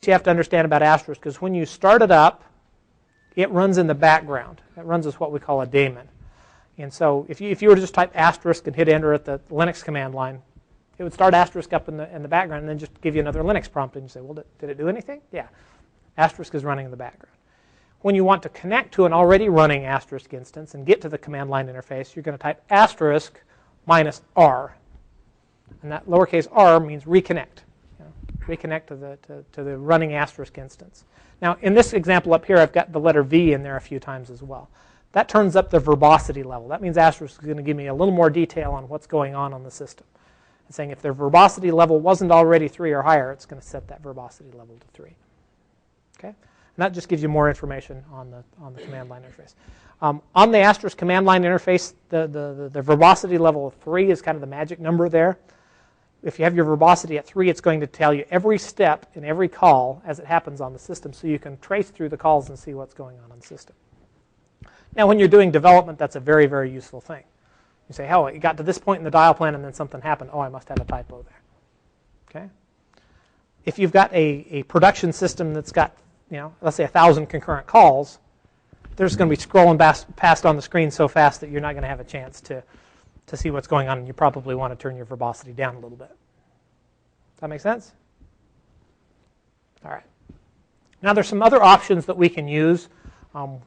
you have to understand about Asterisk is when you start it up, it runs in the background. It runs as what we call a daemon. And so if you were to just type Asterisk and hit enter at the Linux command line, it would start Asterisk up in the background and then just give you another Linux prompt. And you say, well, did it do anything? Yeah. Asterisk is running in the background. When you want to connect to an already running Asterisk instance and get to the command line interface, you're going to type Asterisk minus R. And that lowercase r means reconnect. Reconnect to the running Asterisk instance. Now, in this example up here, I've got the letter V in there a few times as well. That turns up the verbosity level. That means Asterisk is going to give me a little more detail on what's going on the system. It's saying if their verbosity level wasn't already 3 or higher, it's going to set that verbosity level to 3. Okay? And that just gives you more information on the command line interface. On the Asterisk command line interface, the verbosity level of 3 is kind of the magic number there. If you have your verbosity at 3, it's going to tell you every step in every call as it happens on the system, so you can trace through the calls and see what's going on the system. Now, when you're doing development, that's a very, very useful thing. You say, oh, it got to this point in the dial plan and then something happened. Oh, I must have a typo there. Okay? If you've got a production system that's got, let's say 1,000 concurrent calls, there's going to be scrolling past on the screen so fast that you're not going to have a chance to see what's going on, and you probably want to turn your verbosity down a little bit. Does that make sense? All right. Now, there's some other options that we can use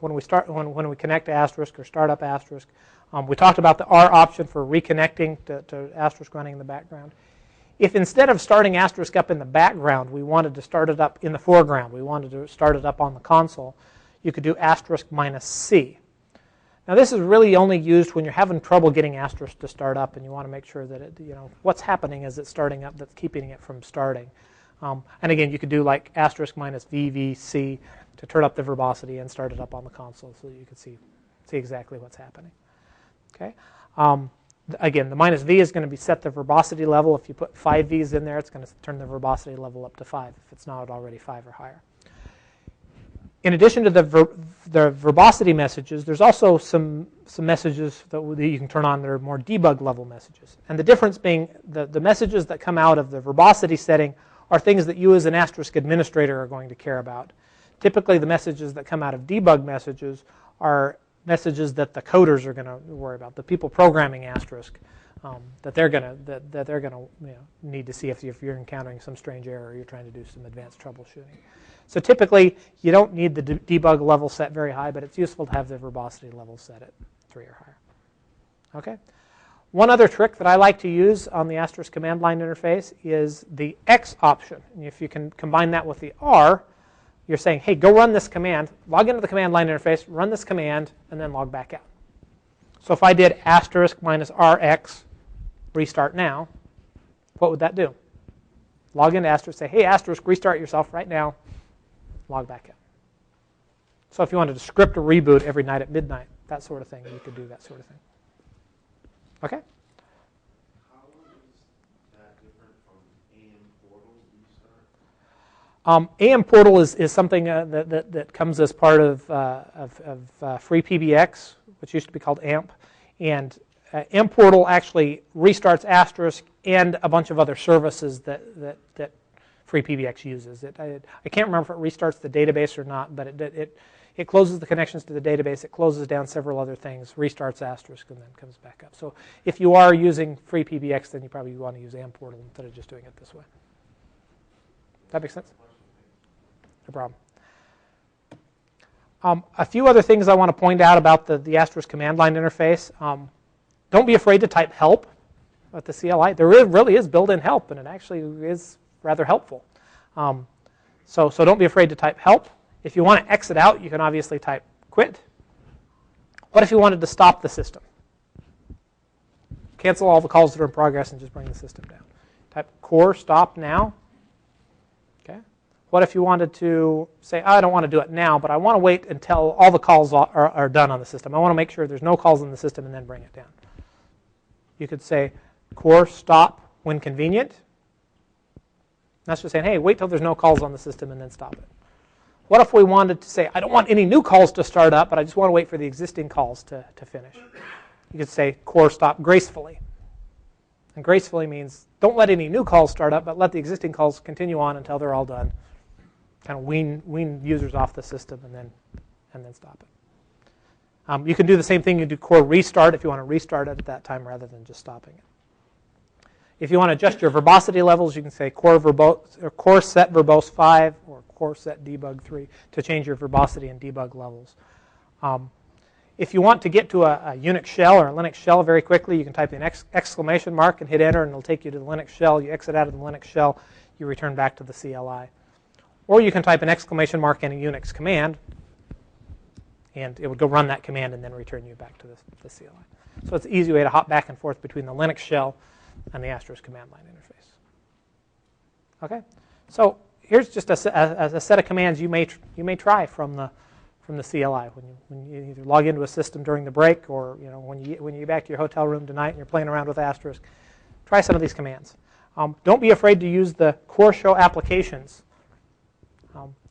when we connect to Asterisk or start up Asterisk. We talked about the R option for reconnecting to Asterisk running in the background. If instead of starting Asterisk up in the background, we wanted to start it up in the foreground, we wanted to start it up on the console, you could do Asterisk minus C. Now, this is really only used when you're having trouble getting Asterisk to start up, and you want to make sure that what's happening as it's starting up that's keeping it from starting. And again, you could do like Asterisk minus VVC to turn up the verbosity and start it up on the console so that you could see exactly what's happening. Okay. Again, the minus V is going to be set the verbosity level. If you put 5 V's in there, it's going to turn the verbosity level up to 5 if it's not already 5 or higher. In addition to the verbosity messages, there's also some messages that you can turn on that are more debug level messages. And the difference being the messages that come out of the verbosity setting are things that you as an Asterisk administrator are going to care about. Typically, the messages that come out of debug messages are messages that the coders are going to worry about, the people programming Asterisk, that they're going to need to see if you're encountering some strange error or you're trying to do some advanced troubleshooting. So typically, you don't need the debug level set very high, but it's useful to have the verbosity level set at 3 or higher. Okay. One other trick that I like to use on the Asterisk command line interface is the X option. And if you can combine that with the R, you're saying, hey, go run this command, log into the command line interface, run this command, and then log back out. So if I did Asterisk minus RX, restart now, what would that do? Log into Asterisk, say, hey, Asterisk, restart yourself right now, log back out. So if you wanted to script a reboot every night at midnight, that sort of thing, you could do that sort of thing. Okay? How is that different from AM Portal restart? AM Portal is something that comes as part of free PBX, which used to be called AMP. And AM Portal actually restarts Asterisk and a bunch of other services that free PBX uses. I can't remember if it restarts the database or not, but it closes the connections to the database, it closes down several other things, restarts Asterisk, and then comes back up. So if you are using free PBX, then you probably want to use AM Portal instead of just doing it this way. That makes sense? No problem. A few other things I want to point out about the Asterisk command line interface. Don't be afraid to type help at the CLI. There really is built-in help, and it actually is rather helpful. So don't be afraid to type help. If you want to exit out, you can obviously type quit. What if you wanted to stop the system? Cancel all the calls that are in progress and just bring the system down. Type core stop now. Okay. What if you wanted to say, I don't want to do it now, but I want to wait until all the calls are done on the system. I want to make sure there's no calls in the system and then bring it down. You could say core stop when convenient. That's just saying, hey, wait till there's no calls on the system and then stop it. What if we wanted to say, I don't want any new calls to start up, but I just want to wait for the existing calls to finish? You could say core stop gracefully. And gracefully means don't let any new calls start up, but let the existing calls continue on until they're all done. kind of wean users off the system and then stop it. You can do the same thing. You do core restart if you want to restart it at that time rather than just stopping it. If you want to adjust your verbosity levels, you can say core set verbose 5 or core set debug 3 to change your verbosity and debug levels. If you want to get to a Unix shell or a Linux shell very quickly, you can type in exclamation mark and hit enter, and it'll take you to the Linux shell. You exit out of the Linux shell, you return back to the CLI. Or you can type an exclamation mark and a Unix command, and it would go run that command and then return you back to the CLI. So it's an easy way to hop back and forth between the Linux shell and the Asterisk command line interface. Okay, so here's just a set of commands you may try from the CLI when you either log into a system during the break or when you get back to your hotel room tonight and you're playing around with Asterisk. Try some of these commands. Don't be afraid to use the core show applications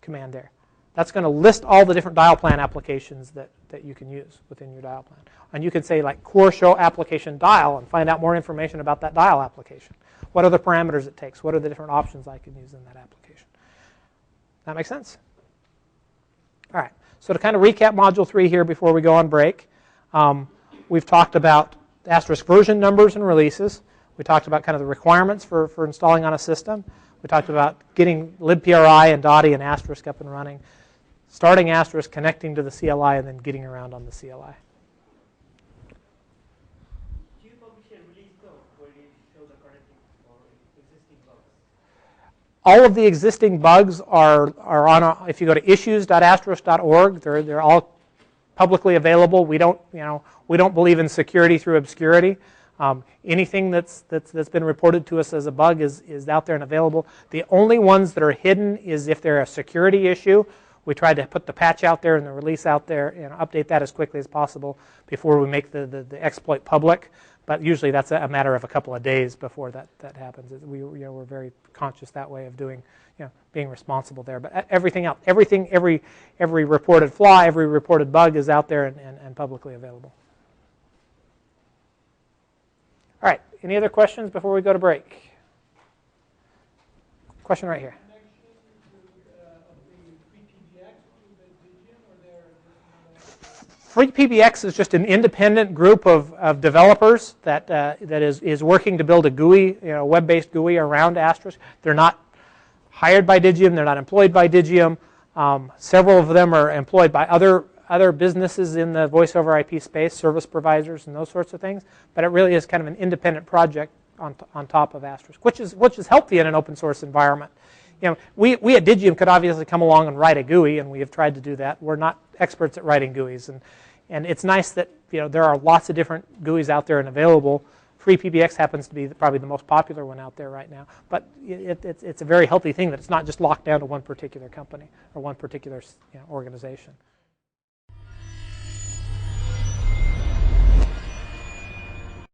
command there. That's going to list all the different dial plan applications that you can use within your dial plan. And you can say like core show application dial and find out more information about that dial application. What are the parameters it takes? What are the different options I can use in that application? That makes sense? All right. So to kind of recap Module 3 here before we go on break, we've talked about Asterisk version numbers and releases. We talked about kind of the requirements for installing on a system. We talked about getting libpri and Dotty and Asterisk up and running, starting Asterisk, connecting to the CLI, and then getting around on the CLI. Do you publish a release note where you show the current or existing bugs? All of the existing bugs are on. If you go to issues.asterisk.org, they're all publicly available. We don't believe in security through obscurity. Anything that's been reported to us as a bug is out there and available. The only ones that are hidden is if they're a security issue. We try to put the patch out there and the release out there and update that as quickly as possible before we make the exploit public. But usually that's a matter of a couple of days before that happens. We're very conscious that way of doing, being responsible there. But everything else, every reported flaw, every reported bug is out there and publicly available. All right. Any other questions before we go to break? Question right here. FreePBX is just an independent group of developers that is working to build a GUI, web-based GUI around Asterisk. They're not hired by Digium. They're not employed by Digium. Several of them are employed by other businesses in the voice over IP space, service providers and those sorts of things. But it really is kind of an independent project on top of Asterisk, which is healthy in an open source environment. We at Digium could obviously come along and write a GUI, and we have tried to do that. We're not experts at writing GUIs, and it's nice that there are lots of different GUIs out there and available. FreePBX happens to be probably the most popular one out there right now, but it's a very healthy thing that it's not just locked down to one particular company or one particular organization.